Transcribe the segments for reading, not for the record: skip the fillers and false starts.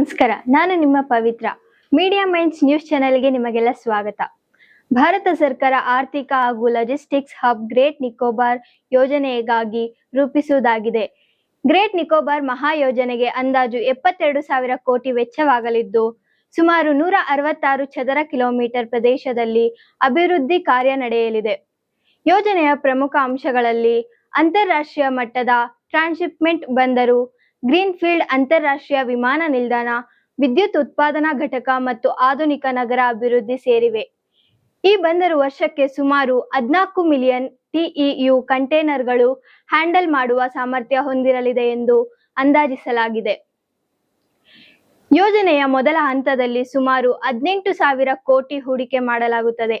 ನಮಸ್ಕಾರ, ನಾನು ನಿಮ್ಮ ಪವಿತ್ರ. ಮೀಡಿಯಾ ಮೈಂಡ್ಸ್ ನ್ಯೂಸ್ ಚಾನೆಲ್ಗೆ ನಿಮಗೆಲ್ಲ ಸ್ವಾಗತ. ಭಾರತ ಸರ್ಕಾರ ಆರ್ಥಿಕ ಹಾಗೂ ಲಾಜಿಸ್ಟಿಕ್ಸ್ ಹಬ್ ಗ್ರೇಟ್ ನಿಕೋಬಾರ್ ಯೋಜನೆಗಾಗಿ ರೂಪಿಸುವುದಾಗಿದೆ. ಗ್ರೇಟ್ ನಿಕೋಬಾರ್ ಮಹಾ ಯೋಜನೆಗೆ ಅಂದಾಜು 72,000 ಕೋಟಿ ವೆಚ್ಚವಾಗಲಿದ್ದು, ಸುಮಾರು 166 ಚದರ ಕಿಲೋಮೀಟರ್ ಪ್ರದೇಶದಲ್ಲಿ ಅಭಿವೃದ್ಧಿ ಕಾರ್ಯ ನಡೆಯಲಿದೆ. ಯೋಜನೆಯ ಪ್ರಮುಖ ಅಂಶಗಳಲ್ಲಿ ಅಂತಾರಾಷ್ಟ್ರೀಯ ಮಟ್ಟದ ಟ್ರಾನ್ಸ್‌ಶಿಪ್‌ಮೆಂಟ್ ಬಂದರು, ಗ್ರೀನ್‌ಫೀಲ್ಡ್ ಅಂತಾರಾಷ್ಟ್ರೀಯ ವಿಮಾನ ನಿಲ್ದಾಣ, ವಿದ್ಯುತ್ ಉತ್ಪಾದನಾ ಘಟಕ ಮತ್ತು ಆಧುನಿಕ ನಗರ ಅಭಿವೃದ್ಧಿ ಸೇರಿವೆ. ಈ ಬಂದರು ವರ್ಷಕ್ಕೆ ಸುಮಾರು 14 ಮಿಲಿಯನ್ TEU ಕಂಟೇನರ್ಗಳು ಹ್ಯಾಂಡಲ್ ಮಾಡುವ ಸಾಮರ್ಥ್ಯ ಹೊಂದಿರಲಿದೆ ಎಂದು ಅಂದಾಜಿಸಲಾಗಿದೆ. ಯೋಜನೆಯ ಮೊದಲ ಹಂತದಲ್ಲಿ ಸುಮಾರು 18,000 ಕೋಟಿ ಹೂಡಿಕೆ ಮಾಡಲಾಗುತ್ತದೆ.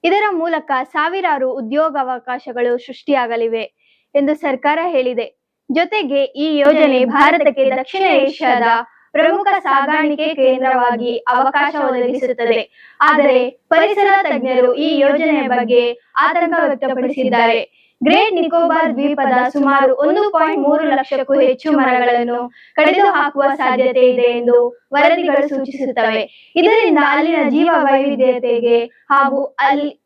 ಇದರ ಮೂಲಕ ಸಾವಿರಾರು ಉದ್ಯೋಗಾವಕಾಶಗಳು ಸೃಷ್ಟಿಯಾಗಲಿವೆ ಎಂದು ಸರ್ಕಾರ ಹೇಳಿದೆ. ಜೊತೆಗೆ ಈ ಯೋಜನೆ ಭಾರತಕ್ಕೆ ದಕ್ಷಿಣ ಏಷ್ಯಾದ ಪ್ರಮುಖ ಸಾಗಾಣಿಕೆ ಕೇಂದ್ರವಾಗಿ ಅವಕಾಶ ಒದಗಿಸುತ್ತದೆ. ಆದರೆ ಪರಿಸರ ತಜ್ಞರು ಈ ಯೋಜನೆಯ ಬಗ್ಗೆ ಆತಂಕ ವ್ಯಕ್ತಪಡಿಸಿದ್ದಾರೆ. ಗ್ರೇಟ್ ನಿಕೋಬಾರ್ ದ್ವೀಪದ ಸುಮಾರು 1.3 ಲಕ್ಷಕ್ಕೂ ಹೆಚ್ಚು ಮರಗಳನ್ನು ಕಡಿದು ಹಾಕುವ ಸಾಧ್ಯತೆ ಇದೆ ಎಂದು ವರದಿಗಳು ಸೂಚಿಸುತ್ತವೆ. ಇದರಿಂದ ಅಲ್ಲಿನ ಜೀವ ವೈವಿಧ್ಯತೆಗೆ ಹಾಗೂ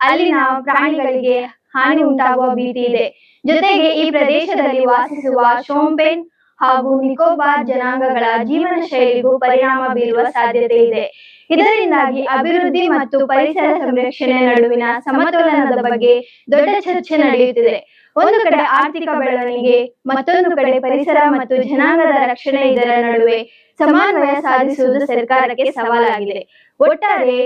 ಅಲ್ಲಿನ ಪ್ರಾಣಿಗಳಿಗೆ ಹಾನಿ ಉಂಟಾಗುವ ಭೀತಿ ಇದೆ. ಜೊತೆಗೆ ಈ ಪ್ರದೇಶದಲ್ಲಿ ವಾಸಿಸುವ ಶೋಂಪೆನ್ ಹಾಗೂ ನಿಕೋಬಾರ್ ಜನಾಂಗಗಳ ಜೀವನ ಶೈಲಿಗೂ ಪರಿಣಾಮ ಬೀರುವ ಸಾಧ್ಯತೆ ಇದೆ. ಇದರಿಂದಾಗಿ ಅಭಿವೃದ್ಧಿ ಮತ್ತು ಪರಿಸರ ಸಂರಕ್ಷಣೆ ನಡುವಿನ ಸಮತೋಲನದ ಬಗ್ಗೆ ದೊಡ್ಡ ಚರ್ಚೆ ನಡೆಯುತ್ತಿದೆ. ಒಂದು ಕಡೆ ಆರ್ಥಿಕ ಬೆಳವಣಿಗೆ, ಮತ್ತೊಂದು ಕಡೆ ಪರಿಸರ ಮತ್ತು ಜನಾಂಗದ ರಕ್ಷಣೆ, ಇದರ ನಡುವೆ ಸಮನ್ವಯ ಸಾಧಿಸುವುದು ಸರ್ಕಾರಕ್ಕೆ ಸವಾಲಾಗಿದೆ. ಒಟ್ಟಾರೆ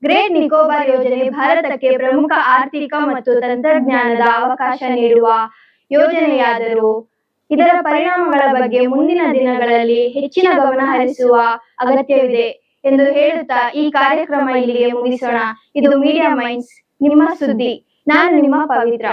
ಗ್ರೇಟ್ ನಿಕೋಬಾರ್ ಯೋಜನೆ ಭಾರತಕ್ಕೆ ಪ್ರಮುಖ ಆರ್ಥಿಕ ಮತ್ತು ತಂತ್ರಜ್ಞಾನದ ಅವಕಾಶ ನೀಡುವ ಯೋಜನೆಯಾದರೂ ಇದರ ಪರಿಣಾಮಗಳ ಬಗ್ಗೆ ಮುಂದಿನ ದಿನಗಳಲ್ಲಿ ಹೆಚ್ಚಿನ ಗಮನ ಹರಿಸುವ ಅಗತ್ಯವಿದೆ ಎಂದು ಹೇಳುತ್ತಾ ಈ ಕಾರ್ಯಕ್ರಮ ಇಲ್ಲಿಗೆ ಮುಗಿಸೋಣ. ಇದು ಮೀಡಿಯಾ ಮೈಂಡ್ಸ್, ನಿಮ್ಮ ಸುದ್ದಿ. ನಾನು ನಿಮ್ಮ ಪವಿತ್ರ.